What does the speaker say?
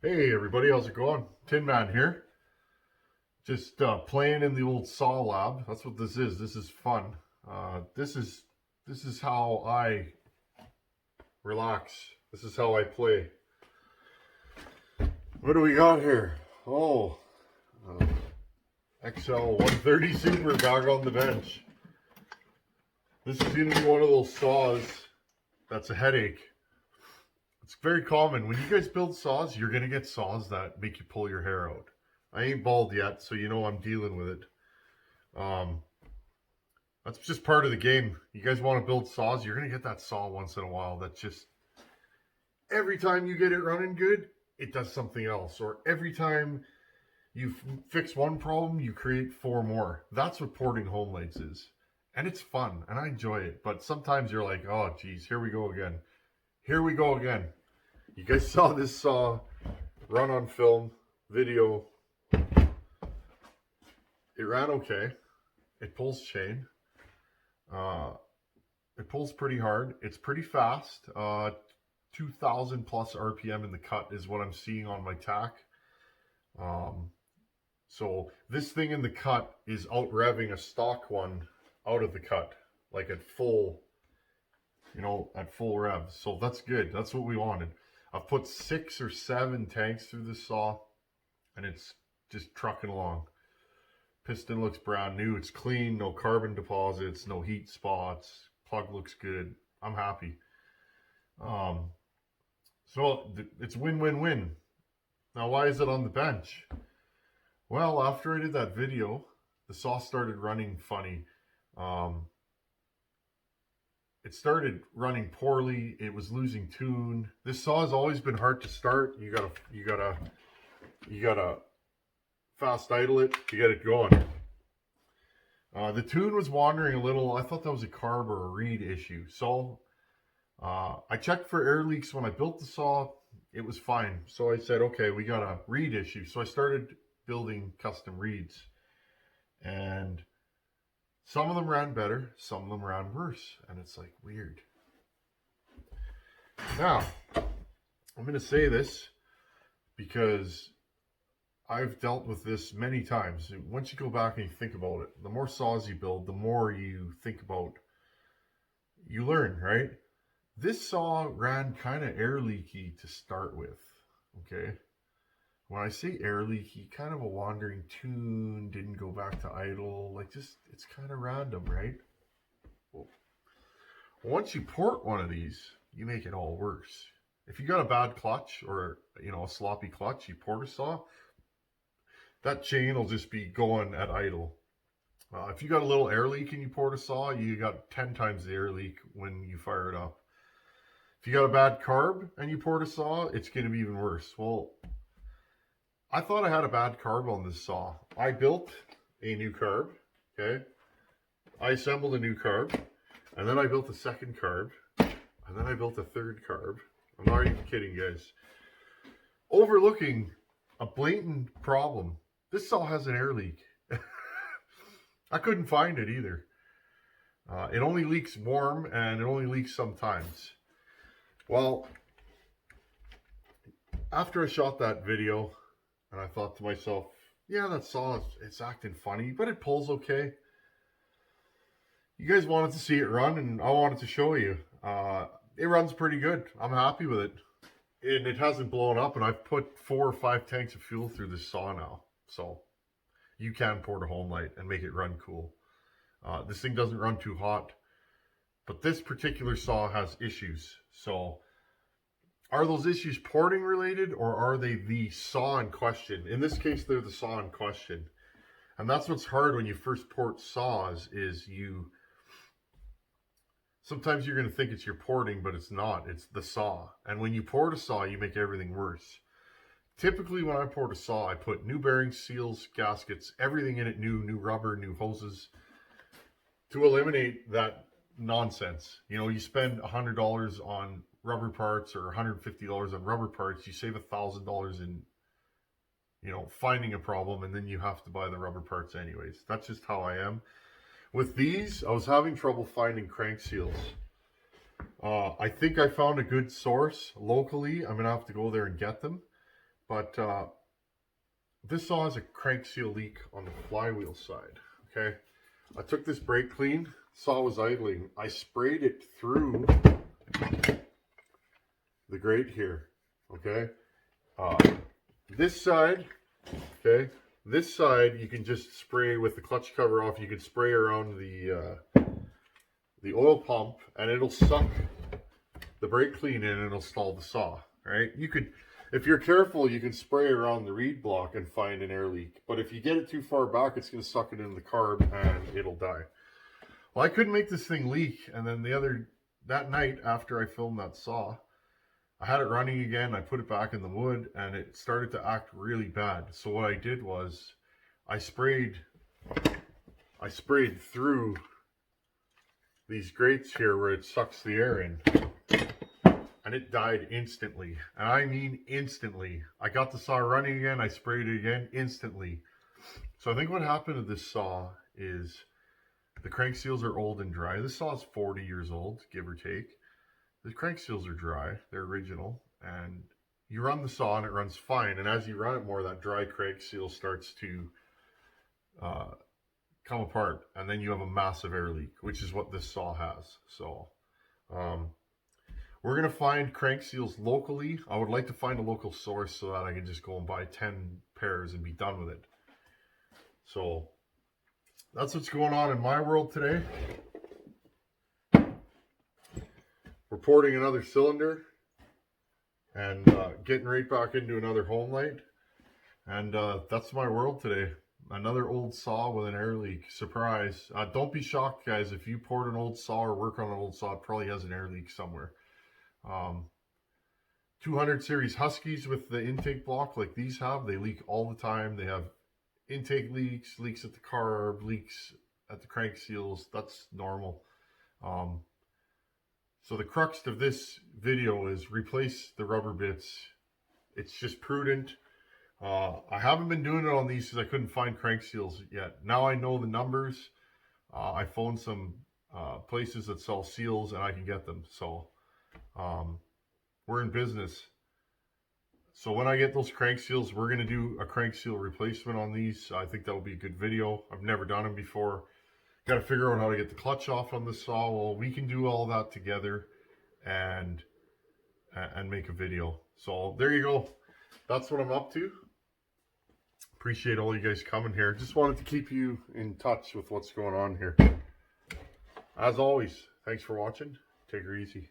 Hey everybody, how's it going? Tin Man here. Just playing in the old saw lab. That's what this is. This is fun. This is how I relax. This is how I play. What do we got here? Oh, uh, xl130 Super back on the bench. This is gonna be one of those saws that's a headache. It's very common when you guys build saws. You're gonna get saws that make you pull your hair out. I ain't bald yet, so you know I'm dealing with it. Um, that's just part of the game. You guys want to build saws, you're gonna get that saw once in a while. That just every time you get it running good, it does something else. Or every time you fix one problem, you create four more. That's what porting Homelites is, and it's fun, and I enjoy it. But sometimes you're like, oh geez, here we go again. Here we go again. You guys saw this saw run on film, video. It ran okay. It pulls chain. Uh, it pulls pretty hard. It's pretty fast. 2,000 plus RPM in the cut is what I'm seeing on my tack. Um, so this thing in the cut is out revving a stock one out of the cut, like at full, at full rev. So that's good. That's what we wanted. I've put 6 or 7 tanks through this saw, and it's just trucking along. Piston looks brand new. It's clean, no carbon deposits, no heat spots. Plug looks good. I'm happy. Um, so it's win-win-win. Now, why is it on the bench? Well, after I did that video, the saw started running funny. Um, it started running poorly. It was losing tune. This saw has always been hard to start. You gotta fast idle it to get it going. The tune was wandering a little. I thought that was a carb or a reed issue. So I checked for air leaks when I built the saw. It was fine. So I said, okay, we got a reed issue. So I started building custom reeds. And some of them ran better, some of them ran worse. And it's like weird. Now, I'm going to say this because I've dealt with this many times. Once you go back and you think about it, the more saws you build, the more you think about, you learn, right? This saw ran kind of air leaky to start with, okay? When I say air leaky, kind of a wandering tune, didn't go back to idle, like just, it's kind of random, right? Well, once you port one of these, you make it all worse. If you got a bad clutch or, a sloppy clutch, you port a saw, that chain will just be going at idle. If you got a little air leak and you port a saw, you got 10 times the air leak when you fire it up. If you got a bad carb and you port a saw, it's going to be even worse. Well, I thought I had a bad carb on this saw. I built a new carb, okay? I assembled a new carb, and then I built a second carb, and then I built a third carb. I'm not even kidding, guys. Overlooking a blatant problem. This saw has an air leak. I couldn't find it either. It only leaks warm, and it only leaks sometimes. Well, after I shot that video, and I thought to myself, yeah, that saw, it's acting funny, but it pulls okay. You guys wanted to see it run, and I wanted to show you. It runs pretty good. I'm happy with it. And it hasn't blown up, and I've put 4 or 5 tanks of fuel through this saw now. So you can port a Homelite and make it run cool. This thing doesn't run too hot, but this particular saw has issues. So are those issues porting related, or are they the saw in question? In this case, they're the saw in question. And that's what's hard when you first port saws is sometimes you're going to think it's your porting, but it's not. It's the saw. And when you port a saw, you make everything worse. Typically, when I port a saw, I put new bearings, seals, gaskets, everything in it new rubber, new hoses to eliminate that nonsense. You spend $100 on rubber parts or $150 on rubber parts, you save $1,000 in, finding a problem, and then you have to buy the rubber parts anyways. That's just how I am. With these, I was having trouble finding crank seals. I think I found a good source locally. I'm going to have to go there and get them. But this saw has a crank seal leak on the flywheel side. Okay, I took this brake clean, saw was idling. I sprayed it through the grate here. Okay, this side, okay, this side you can just spray with the clutch cover off. You can spray around the oil pump, and it'll suck the brake clean in and it'll stall the saw. Right? You could, if you're careful, you can spray around the reed block and find an air leak. But if you get it too far back, it's going to suck it into the carb and it'll die. Well, I couldn't make this thing leak, and then that night after I filmed that saw, I had it running again. I put it back in the wood, and it started to act really bad. So what I did was, I sprayed through these grates here where it sucks the air in, and it died instantly. And I mean instantly. I got the saw running again. I sprayed it again instantly. So I think what happened to this saw is the crank seals are old and dry. This saw is 40 years old, give or take. The crank seals are dry, they're original, and you run the saw and it runs fine. And as you run it more, that dry crank seal starts to come apart, and then you have a massive air leak, which is what this saw has. So we're gonna find crank seals locally. I would like to find a local source so that I can just go and buy 10 pairs and be done with it. So that's what's going on in my world today. Reporting another cylinder and getting right back into another Homelite. And that's my world today. Another old saw with an air leak. Surprise. Don't be shocked, guys. If you poured an old saw or work on an old saw, it probably has an air leak somewhere. 200 series Huskies with the intake block like these have, they leak all the time. They have intake leaks, leaks at the carb, leaks at the crank seals. That's normal. So the crux of this video is replace the rubber bits. It's just prudent. I haven't been doing it on these because I couldn't find crank seals yet. Now I know the numbers. I phoned some places that sell seals and I can get them. So we're in business. So when I get those crank seals, we're going to do a crank seal replacement on these. I think that will be a good video. I've never done them before. Got to figure out how to get the clutch off on the saw. Well, we can do all that together and make a video. So there you go. That's what I'm up to. Appreciate all you guys coming here. Just wanted to keep you in touch with what's going on here. As always, thanks for watching. Take her easy.